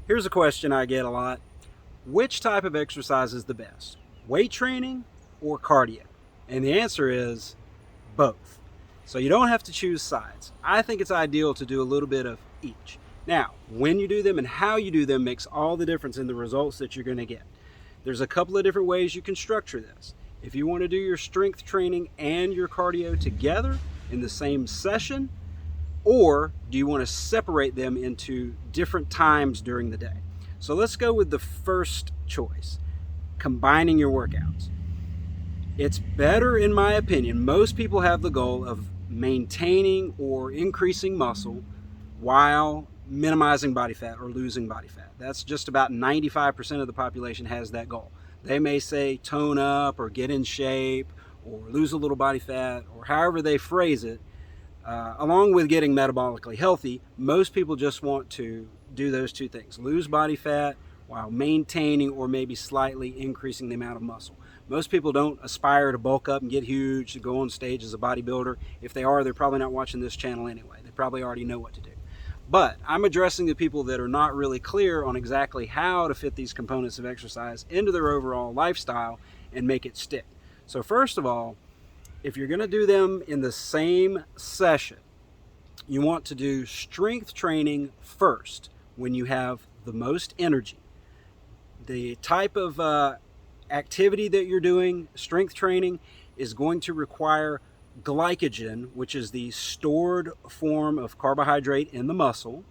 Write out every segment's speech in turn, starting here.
Here's a question I get a lot. Which type of exercise is the best? Weight training or cardio? And the answer is both. So you don't have to choose sides. I think it's ideal to do a little bit of each. Now, when you do them and how you do them makes all the difference in the results that you're going to get. There's a couple of different ways you can structure this. If you want to do your strength training and your cardio together in the same session, or do you want to separate them into different times during the day? So let's go with the first choice, combining your workouts. It's better, in my opinion. Most people have the goal of maintaining or increasing muscle while minimizing body fat or losing body fat. That's just about 95% of the population has that goal. They may say tone up or get in shape or lose a little body fat, or however they phrase it. Along with getting metabolically healthy, most people just want to do those two things: lose body fat while maintaining or maybe slightly increasing the amount of muscle. Most people don't aspire to bulk up and get huge, to go on stage as a bodybuilder. If they are, they're probably not watching this channel anyway. They probably already know what to do. But I'm addressing the people that are not really clear on exactly how to fit these components of exercise into their overall lifestyle and make it stick. So first of all, if you're going to do them in the same session, you want to do strength training first when you have the most energy. The type of activity that you're doing, strength training, is going to require glycogen, which is the stored form of carbohydrate in the muscle.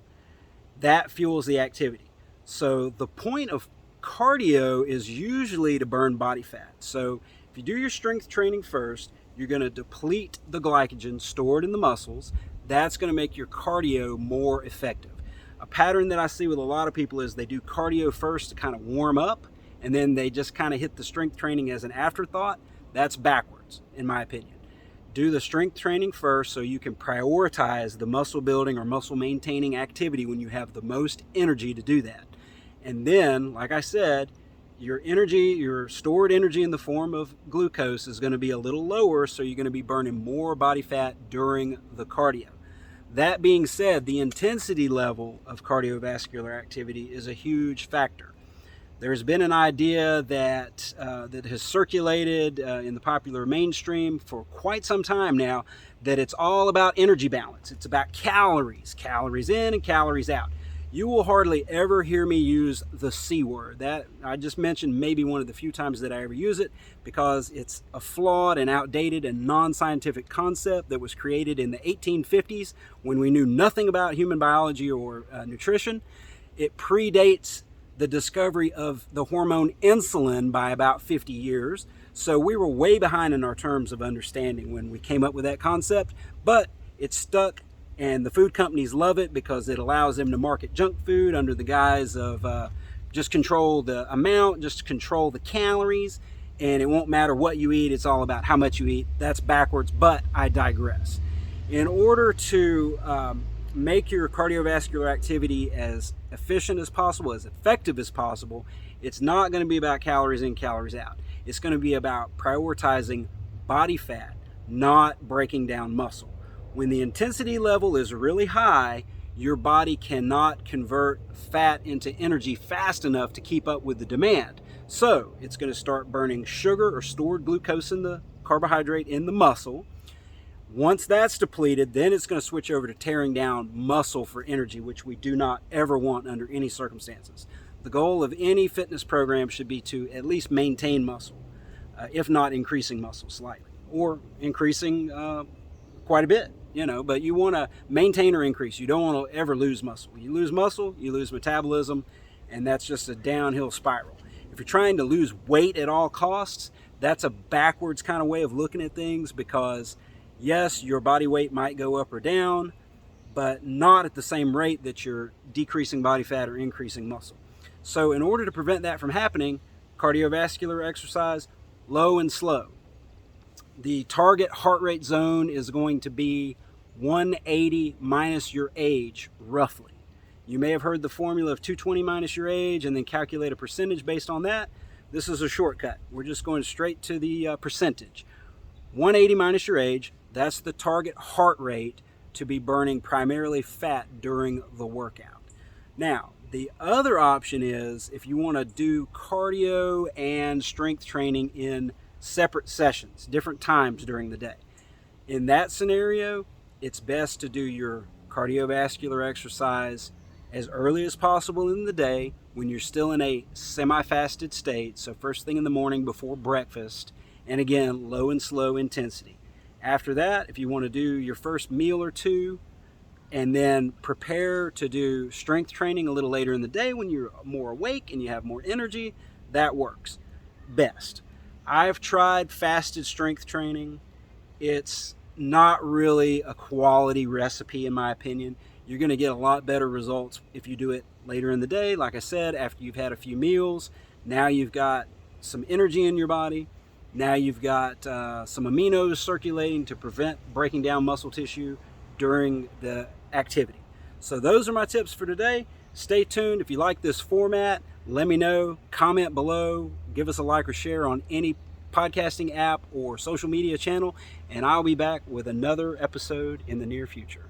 That fuels the activity. So the point of cardio is usually to burn body fat. So if you do your strength training first, you're going to deplete the glycogen stored in the muscles. That's going to make your cardio more effective. A pattern that I see with a lot of people is they do cardio first to kind of warm up, and then they just kind of hit the strength training as an afterthought. That's backwards, in my opinion. Do the strength training first so you can prioritize the muscle building or muscle maintaining activity when you have the most energy to do that. And then, like I said, your energy, your stored energy in the form of glucose, is going to be a little lower, so you're going to be burning more body fat during the cardio. That being said, the intensity level of cardiovascular activity is a huge factor. There's been an idea that has circulated in the popular mainstream for quite some time now, that it's all about energy balance. It's about calories in and calories out. You will hardly ever hear me use the C word. That I just mentioned maybe one of the few times that I ever use it, because it's a flawed and outdated and non-scientific concept that was created in the 1850s when we knew nothing about human biology or nutrition. It predates the discovery of the hormone insulin by about 50 years. So we were way behind in our terms of understanding when we came up with that concept, but it's stuck. And the food companies love it because it allows them to market junk food under the guise of just control the amount, just control the calories, and it won't matter what you eat. It's all about how much you eat. That's backwards, but I digress. In order to make your cardiovascular activity as efficient as possible, as effective as possible, it's not going to be about calories in, calories out. It's going to be about prioritizing body fat, not breaking down muscle. When the intensity level is really high, your body cannot convert fat into energy fast enough to keep up with the demand. So it's going to start burning sugar or stored glucose in the carbohydrate in the muscle. Once that's depleted, then it's going to switch over to tearing down muscle for energy, which we do not ever want under any circumstances. The goal of any fitness program should be to at least maintain muscle, if not increasing muscle slightly, or increasing quite a bit. But you want to maintain or increase. You don't want to ever lose muscle. You lose muscle, you lose metabolism, and that's just a downhill spiral. If you're trying to lose weight at all costs, that's a backwards kind of way of looking at things, because yes, your body weight might go up or down, but not at the same rate that you're decreasing body fat or increasing muscle. So in order to prevent that from happening, cardiovascular exercise, low and slow. The target heart rate zone is going to be 180 minus your age, roughly. You may have heard the formula of 220 minus your age and then calculate a percentage based on that. This is a shortcut. We're just going straight to the percentage. 180 minus your age, that's the target heart rate to be burning primarily fat during the workout. Now, The other option is if you want to do cardio and strength training in separate sessions, different times during the day. In that scenario, it's best to do your cardiovascular exercise as early as possible in the day when you're still in a semi-fasted state, so first thing in the morning before breakfast, and again, low and slow intensity. After that, if you want to do your first meal or two, and then prepare to do strength training a little later in the day when you're more awake and you have more energy, that works best. I've tried fasted strength training. It's not really a quality recipe in my opinion. You're going to get a lot better results if you do it later in the day. Like I said, after you've had a few meals, now you've got some energy in your body. Now you've got some aminos circulating to prevent breaking down muscle tissue during the activity. So those are my tips for today. Stay tuned. If you like this format, let me know. Comment below. Give us a like or share on any podcasting app or social media channel, and I'll be back with another episode in the near future.